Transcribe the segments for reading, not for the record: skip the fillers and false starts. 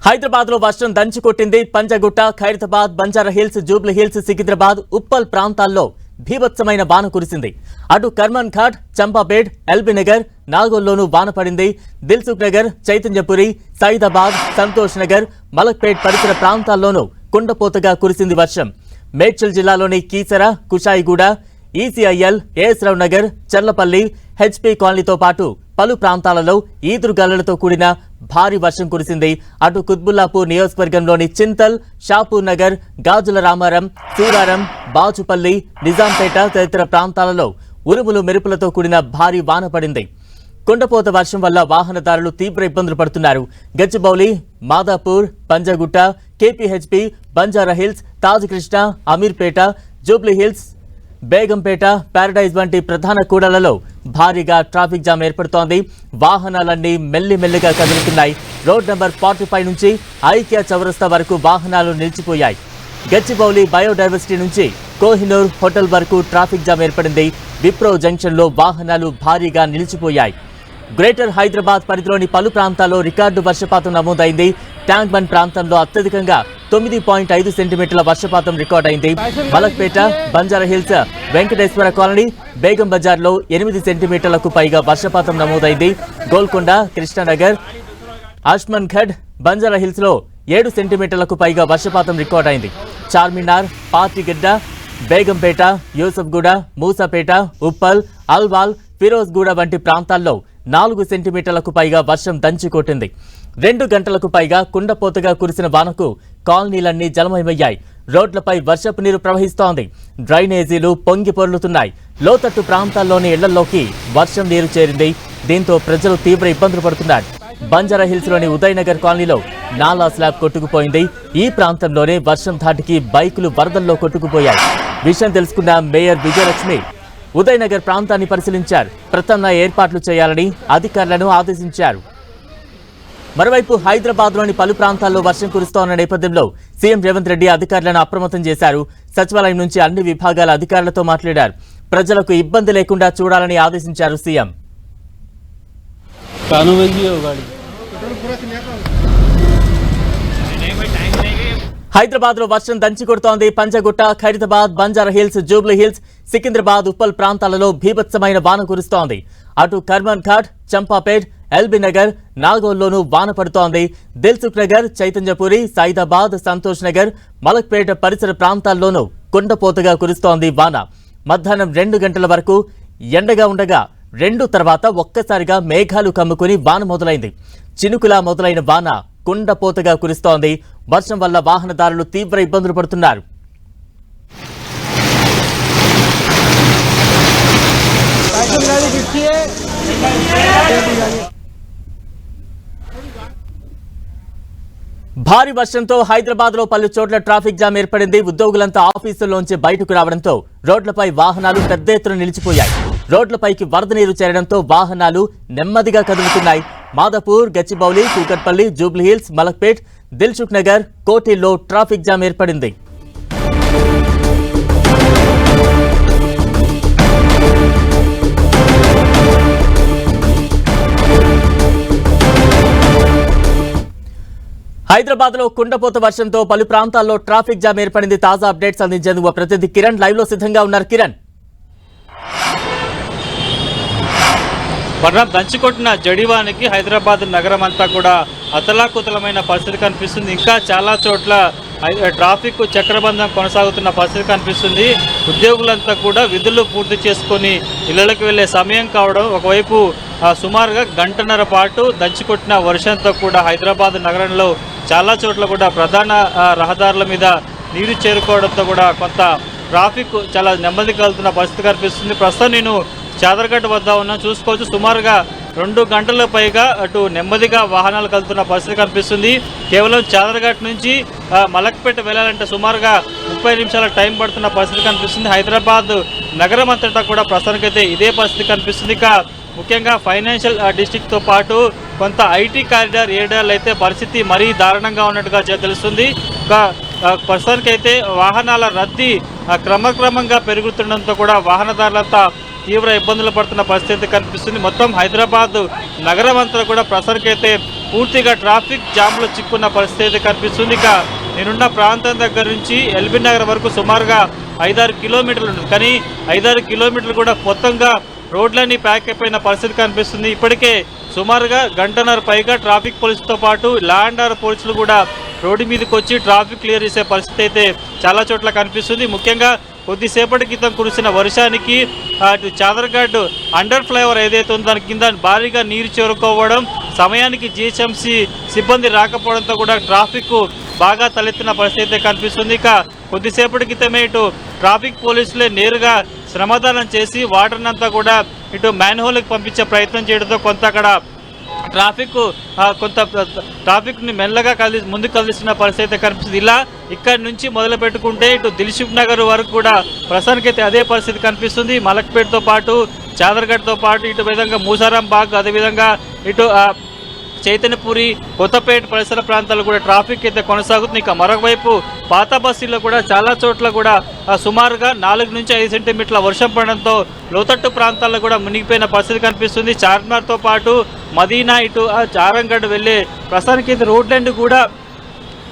హైదరాబాద్ లో వర్షం దంచి కొట్టింది. Panjagutta, Khairatabad, Banjara Hills, Jubilee Hills, Secunderabad, Uppal ప్రాంతాల్లో భీభత్సమైన వాన కురిసింది. అటు కర్మన్ ఘాట్, చంపాపేట్, ఎల్బీ నగర్, నాగోల్లోనూ వాన పడింది. దిల్సుఖ్ నగర్, చైతన్యపురి, సైదాబాద్, సంతోష్ నగర్, మలక్పేట్ పరిసర ప్రాంతాల్లోనూ కుండపోతగా కురిసింది వర్షం. మేడ్చల్ జిల్లాలోని కీసర, కుషాయిగూడ, ఈసీఐఎల్, ఏఎస్ రావు నగర్, చర్లపల్లి, హెచ్పీ కాలనీతో పాటు పలు ప్రాంతాలలో ఈదురుగాలులతో కూడిన భారీ వర్షం కురిసింది. అటు కుత్బుల్లాపూర్ నియోజకవర్గంలోని చింతల్, షాపూర్ నగర్, గాజుల రామారం, సూరారం, బాచుపల్లి, నిజాంపేట తదితర ప్రాంతాలలో ఉరుములు మెరుపులతో కూడిన భారీ వాన పడింది. కుండపోత వర్షం వల్ల వాహనదారులు తీవ్ర ఇబ్బందులు పడుతున్నారు. Gachibowli, Madhapur, Panjagutta, KPHP, Banjara hills, Taj Krishna, Ameerpet, Jubilee hills, Begumpet, paradise వంటి ప్రధాన కూడళ్లలో భారీగా ట్రాఫిక్ జామ్ ఏర్పడుతోంది. వాహనాలన్నీ మెల్లిమెల్లిగా కదులుతున్నాయి. రోడ్ నెంబర్ 45 నుంచి ఐక్య చౌరస్తా వరకు వాహనాలు నిలిచిపోయాయి. గచ్చిబౌలి బయోడైవర్సిటీ నుంచి కోహినూర్ హోటల్ వరకు ట్రాఫిక్ జామ్ ఏర్పడింది. విప్రో జంక్షన్లో వాహనాలు భారీగా నిలిచిపోయాయి. గ్రేటర్ హైదరాబాద్ పరిధిలోని పలు ప్రాంతాల్లో రికార్డు వర్షపాతం నమోదైంది. ట్యాంక్ బండ్ ప్రాంతంలో అత్యధికంగా 9.5 సెంటీమీటర్ల వర్షపాతం రికార్డైంది. మలక్పేట, బంజారా హిల్స్, వెంకటేశ్వర కాలనీ, బేగం బజార్లో 8 సెంటీమీటర్లకు పైగా వర్షపాతం నమోదైంది. గోల్కొండ, కృష్ణానగర్, ఆష్మన్ ఘడ్, బంజారా హిల్స్ లో 7 సెంటీమీటర్లకు పైగా వర్షపాతం రికార్డైంది. చార్మినార్, పార్టీగడ్డ, బేగంపేట, యూసఫ్గూడ, మూసాపేట, ఉప్పల్, అల్వాల్, ఫిరోజ్గూడ వంటి ప్రాంతాల్లో 4 సెంటీమీటర్లకు పైగా వర్షం దంచికొట్టింది. 2 గంటలకు పైగా కుండపోతగా కురిసిన వానకు కాలనీలన్నీ జలమయమయ్యాయి. రోడ్లపై వర్షపు నీరు ప్రవహిస్తోంది. డ్రైనేజీలు పొంగి పొర్లుతున్నాయి. లోతట్టు ప్రాంతాల్లోని ఇళ్లలోకి వర్షం నీరు చేరింది. దీంతో ప్రజలు తీవ్ర ఇబ్బందులు పడుతున్నారు. బంజారా హిల్స్ లోని ఉదయనగర్ కాలనీలో నాలా స్లాబ్ కొట్టుకుపోయింది. ఈ ప్రాంతంలోనే వర్షం ధాటికి బైకులు వరదల్లో కొట్టుకుపోయాయి. విషయం తెలుసుకున్న మేయర్ విజయలక్ష్మి ఉదయనగర్ ప్రాంతాన్ని పరిశీలించారు. ప్రత్యామ్నాయ ఏర్పాట్లు చేయాలని అధికారులను ఆదేశించారు. మరోవైపు హైదరాబాద్లోని పలు ప్రాంతాల్లో వర్షం కురుస్తోన్న నేపథ్యంలో సీఎం రేవంత్ రెడ్డి అధికారులను అప్రమత్తం చేశారు. సచివాలయం నుంచి అన్ని విభాగాల అధికారులతో మాట్లాడారు. ప్రజలకు ఇబ్బంది లేకుండా చూడాలని ఆదేశించారు సీఎం. హైదరాబాద్ లో వర్షం దంచికొడుతోంది. Panjagutta, Khairatabad, Banjara Hills, Jubilee Hills, Secunderabad, Uppal ప్రాంతాలలో భీభత్సమైన వాన కురుస్తోంది. అటు కర్మన్ ఘాట్, చంపాపేట్, ఎల్బీ నగర్, నాగోల్లోనూ వాన పడుతోంది. దిల్సుఖ్ నగర్, చైతన్యపురి, సైదాబాద్, సంతోష్ నగర్, మలక్పేట పరిసర ప్రాంతాల్లోనూ కుండపోతగా కురుస్తోంది వాన. మధ్యాహ్నం 2 గంటల వరకు ఎండగా ఉండగా 2 తర్వాత ఒక్కసారిగా మేఘాలు కమ్ముకుని వాన మొదలైంది. చినుకులా మొదలైన వాన కుండపోతగా కురుస్తోంది. వర్షం వల్ల వాహనదారులు తీవ్ర ఇబ్బందులు పడుతున్నారు. భారీ వర్షంతో హైదరాబాద్ లో పలు చోట్ల ట్రాఫిక్ జామ్ ఏర్పడింది. ఉద్యోగులంతా ఆఫీసుల్లోంచి బయటకు రావడంతో రోడ్లపై వాహనాలు పెద్ద ఎత్తున నిలిచిపోయాయి. రోడ్లపైకి వరద నీరు చేరడంతో వాహనాలు నెమ్మదిగా కదులుతున్నాయి. మాదాపూర్, గచ్చిబౌలి, కూకట్పల్లి, జూబ్లీ హిల్స్, మలక్పేట్, దిల్సుఖ్ నగర్, కోటిల్లో ట్రాఫిక్ జామ్ ఏర్పడింది. హైదరాబాద్ లో కుండపోత వర్షంతో పలు ప్రాంతాల్లో ట్రాఫిక్ జామ్ ఏర్పడింది. తాజా అప్డేట్స్ అందించేందుకు ప్రతినిధి కిరణ్ లైవ్ లో సిద్ధంగా ఉన్నారు. కిరణ్, దంచికొట్టిన జడివానికి హైదరాబాద్ నగరం అంతా కూడా అతలాకుతలమైన పరిస్థితి కనిపిస్తుంది. ఇంకా చాలా చోట్ల ట్రాఫిక్ చక్రబంధం కొనసాగుతున్న పరిస్థితి కనిపిస్తుంది. ఉద్యోగులంతా కూడా విధులు పూర్తి చేసుకొని ఇళ్లకి వెళ్లే సమయం కావడం, ఒకవైపు సుమారుగా గంటన్నర పాటు దంచికొట్టిన వర్షంతో కూడా హైదరాబాద్ నగరంలో చాలా చోట్ల కూడా ప్రధాన రహదారుల మీద నీరు చేరుకోవడంతో కూడా కొంత ట్రాఫిక్ చాలా నెమ్మదిగా వెళ్తున్న పరిస్థితి కనిపిస్తుంది. ప్రస్తుతం నేను చాదర్ఘట్ వద్ద ఉన్నా, చూసుకోవచ్చు సుమారుగా 2 గంటల పైగా అటు నెమ్మదిగా వాహనాలు కలుతున్న పరిస్థితి కనిపిస్తుంది. కేవలం చాదర్ఘట్ నుంచి మలక్పేట వెళ్ళాలంటే సుమారుగా 30 నిమిషాల టైం పడుతున్న పరిస్థితి కనిపిస్తుంది. హైదరాబాద్ నగరం అంతటా కూడా ప్రస్తుతానికైతే ఇదే పరిస్థితి కనిపిస్తుంది. ఇక ముఖ్యంగా ఫైనాన్షియల్ డిస్ట్రిక్ట్తో పాటు కొంత ఐటీ కారిడార్ ఏరియాలో అయితే పరిస్థితి మరీ దారుణంగా ఉన్నట్టుగా తెలుస్తుంది. ప్రస్తుతానికైతే వాహనాల రద్దీ క్రమక్రమంగా పెరుగుతుండడంతో కూడా వాహనదారులంతా తీవ్ర ఇబ్బందులు పడుతున్న పరిస్థితి కనిపిస్తుంది. మొత్తం హైదరాబాద్ నగరం అంతా కూడా ప్రస్తుతానికైతే పూర్తిగా ట్రాఫిక్ జామ్లో చిక్కున్న పరిస్థితి అయితే కనిపిస్తుంది. ఇక నేనున్న ప్రాంతం దగ్గర నుంచి ఎల్బీ నగర్ వరకు సుమారుగా 5-6 కిలోమీటర్లు ఉంటుంది. కానీ 5-6 కిలోమీటర్లు కూడా మొత్తంగా రోడ్లన్నీ ప్యాక్ అయిపోయిన పరిస్థితి కనిపిస్తుంది. ఇప్పటికే సుమారుగా గంటన్నర పైగా ట్రాఫిక్ పోలీసులతో పాటు లా అండ్ ఆర్డర్ పోలీసులు కూడా రోడ్డు మీదకి వచ్చి ట్రాఫిక్ క్లియర్ చేసే పరిస్థితి అయితే చాలా చోట్ల కనిపిస్తుంది. ముఖ్యంగా కొద్దిసేపటి క్రితం కురిసిన వర్షానికి అటు చాదర్ఘాట్ అండర్ ఫ్లైఓవర్ ఏదైతే ఉందో దాని కింద భారీగా నీరు చేరుకోవడం, సమయానికి జిహెచ్ఎంసీ సిబ్బంది రాకపోవడంతో కూడా ట్రాఫిక్ బాగా తలెత్తిన పరిస్థితి అయితే కనిపిస్తుంది. ఇక కొద్దిసేపటి క్రితమే ఇటు ట్రాఫిక్ పోలీసులే నేరుగా శ్రమదానం చేసి వాటర్ని అంతా కూడా ఇటు మ్యాన్హోల్కి పంపించే ప్రయత్నం చేయడంతో కొంత అక్కడ ట్రాఫిక్ని మెల్లగా ముందుకు కదిలిస్తున్న పరిస్థితి అయితే కనిపిస్తుంది. ఇలా ఇక్కడి నుంచి మొదలు పెట్టుకుంటే ఇటు దిల్సుఖ్ నగర్ వరకు కూడా ప్రస్తుతానికైతే అదే పరిస్థితి కనిపిస్తుంది. మలక్పేట్తో పాటు చాదర్ఘాట్తో పాటు ఇటు విధంగా మూసారాం బాగ్, అదేవిధంగా ఇటు చైతన్యపురి, కొత్తపేట పరిసర ప్రాంతాల్లో కూడా ట్రాఫిక్ అయితే కొనసాగుతుంది. ఇక మరొకవైపు పాత బస్తీల్లో కూడా చాలా చోట్ల కూడా సుమారుగా 4 నుంచి 5 సెంటీమీటర్ల వర్షం పడడంతో లోతట్టు ప్రాంతాల్లో కూడా మునిగిపోయిన పరిస్థితి కనిపిస్తుంది. చార్మినార్తో పాటు మదీనా, ఇటు చారంగఢ్ వెళ్ళే ప్రస్తుతానికి అయితే రోడ్లన్నీ కూడా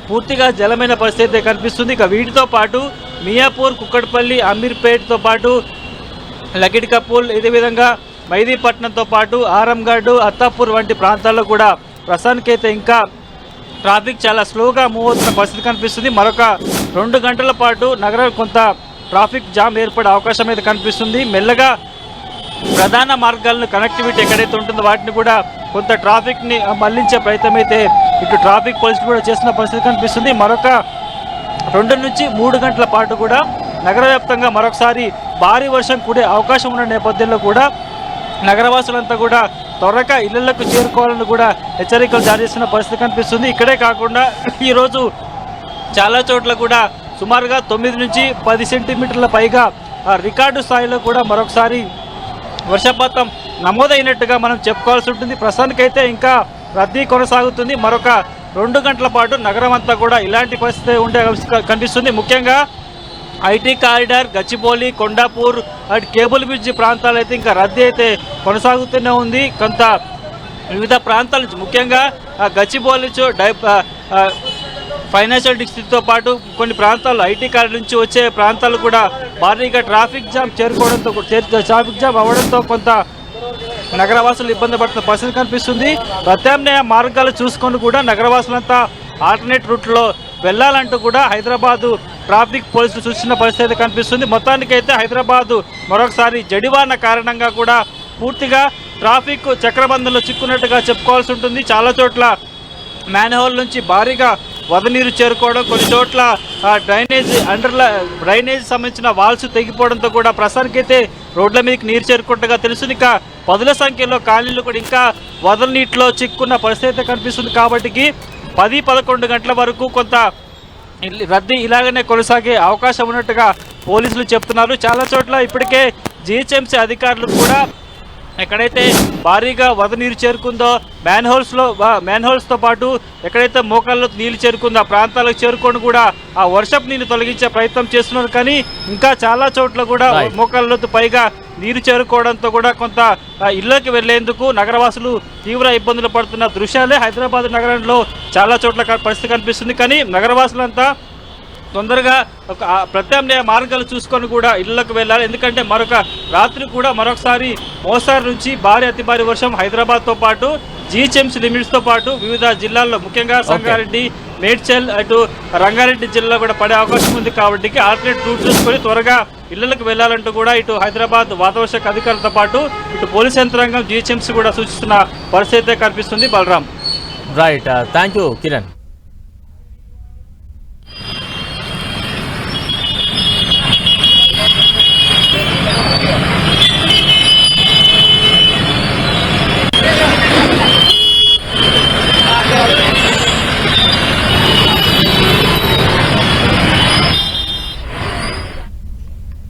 పూర్తిగా జలమైన పరిస్థితి కనిపిస్తుంది. ఇక వీటితో పాటు మియాపూర్, కుక్కట్పల్లి, అమీర్పేట్తో పాటు లకిడి కపూల్, ఇదే విధంగా మైదీపట్నంతో పాటు ఆరంగఢ్, అత్తాపూర్ వంటి ప్రాంతాల్లో కూడా ప్రస్తుతానికైతే ఇంకా ట్రాఫిక్ చాలా స్లోగా మూవ్ అవుతున్న పరిస్థితి కనిపిస్తుంది. మరొక 2 గంటల పాటు నగరం కొంత ట్రాఫిక్ జామ్ ఏర్పడే అవకాశం అయితే కనిపిస్తుంది. మెల్లగా ప్రధాన మార్గాలను కనెక్టివిటీ ఎక్కడైతే ఉంటుందో వాటిని కూడా కొంత ట్రాఫిక్ని మళ్లించే ప్రయత్నం అయితే ఇటు ట్రాఫిక్ పోలీసులు కూడా చేస్తున్న పరిస్థితి కనిపిస్తుంది. మరొక 2 నుంచి 3 గంటల పాటు కూడా నగర వ్యాప్తంగా మరొకసారి భారీ వర్షం కూడే అవకాశం ఉన్న నేపథ్యంలో కూడా నగరవాసులంతా కూడా త్వరగా ఇళ్లకు చేరుకోవాలని కూడా హెచ్చరికలు జారీ చేస్తున్న పరిస్థితి కనిపిస్తుంది. ఇక్కడే కాకుండా ఈరోజు చాలా చోట్ల కూడా సుమారుగా 9 నుంచి 10 సెంటీమీటర్ల పైగా రికార్డు స్థాయిలో కూడా మరొకసారి వర్షపాతం నమోదైనట్టుగా మనం చెప్పుకోవాల్సి ఉంటుంది. ప్రస్తుతానికైతే ఇంకా రద్దీ కొనసాగుతుంది. మరొక 2 గంటల పాటు నగరం అంతా కూడా ఇలాంటి పరిస్థితి ఉండే కనిపిస్తుంది. ముఖ్యంగా ఐటీ కారిడార్, గచ్చిబౌలి, కొండాపూర్, అటు కేబుల్ బ్రిడ్జి ప్రాంతాలు అయితే ఇంకా రద్దీ అయితే కొనసాగుతూనే ఉంది. కొంత వివిధ ప్రాంతాల నుంచి ముఖ్యంగా గచ్చిబౌలి ఫైనాన్షియల్ డిస్ట్రిక్ట్తో పాటు కొన్ని ప్రాంతాల్లో ఐటీ కారిడార్ నుంచి వచ్చే ప్రాంతాలు కూడా భారీగా ట్రాఫిక్ జామ్ అవ్వడంతో కొంత నగరవాసులు ఇబ్బంది పడుతున్న పరిస్థితి కనిపిస్తుంది. ప్రత్యామ్నాయ మార్గాలు చూసుకొని కూడా నగరవాసులంతా ఆల్టర్నేట్ రూట్లో వెళ్ళాలంటూ కూడా హైదరాబాదు ట్రాఫిక్ పోలీసులు సూచించిన పరిస్థితి కనిపిస్తుంది. మొత్తానికైతే హైదరాబాదు మరొకసారి జడివాన కారణంగా కూడా పూర్తిగా ట్రాఫిక్ చక్రబంధంలో చిక్కున్నట్టుగా చెప్పుకోవాల్సి ఉంటుంది. చాలా చోట్ల మ్యాన్హోల్ నుంచి భారీగా వరద నీరు చేరుకోవడం, కొన్ని చోట్ల డ్రైనేజ్ సంబంధించిన వాల్స్ తెగిపోవడంతో కూడా ప్రస్తుతానికైతే రోడ్ల మీదకి నీరు చేరుకుంటగా తెలుస్తుంది. ఇక పదుల సంఖ్యలో కాలనీలు కూడా ఇంకా వరద నీటిలో చిక్కున్న పరిస్థితి కనిపిస్తుంది. కాబట్టి 10-11 గంటల వరకు కొంత రద్దీ ఇలాగనే కొనసాగే అవకాశం ఉన్నట్టుగా పోలీసులు చెప్తున్నారు. చాలా చోట్ల ఇప్పటికే జిహెచ్ఎంసీ అధికారులు కూడా ఎక్కడైతే భారీగా వరద నీరు చేరుకుందో మ్యాన్హోల్స్తో పాటు ఎక్కడైతే మోకాల్లో నీళ్ళు చేరుకుందో ఆ ప్రాంతాలకు చేరుకొని కూడా ఆ వర్షపు నీళ్ళు తొలగించే ప్రయత్నం చేస్తున్నారు. కానీ ఇంకా చాలా చోట్ల కూడా మోకాళ్ళతో పైగా నీరు చేరుకోవడంతో కూడా కొంత ఇళ్లకి వెళ్లేందుకు నగరవాసులు తీవ్ర ఇబ్బందులు పడుతున్న దృశ్యాలే హైదరాబాద్ నగరంలో చాలా చోట్ల పరిస్థితి కనిపిస్తుంది. కానీ నగరవాసులంతా తొందరగా ఒక ప్రత్యామ్నాయ మార్గాలు చూసుకొని కూడా ఇళ్లకు వెళ్ళాలి. ఎందుకంటే రాత్రి కూడా మరొకసారి మోస్తారు నుంచి అతి భారీ వర్షం హైదరాబాద్తో పాటు జిహెచ్ఎంసీ లిమిట్స్తో పాటు వివిధ జిల్లాల్లో ముఖ్యంగా సంగారెడ్డి, మేడ్చల్, అటు రంగారెడ్డి జిల్లా కూడా పడే అవకాశం ఉంది. కాబట్టి ఆల్టర్నేట్ రూట్ చూసుకొని త్వరగా ఇళ్లకు వెళ్లాలంటూ కూడా ఇటు హైదరాబాద్ వాతావరణ శాఖ అధికారులతో పాటు ఇటు పోలీస్ యంత్రాంగం జిహెచ్ఎంసీ కూడా సూచిస్తున్న పరిస్థితి కనిపిస్తుంది. Balram. Right, thank you Kiran.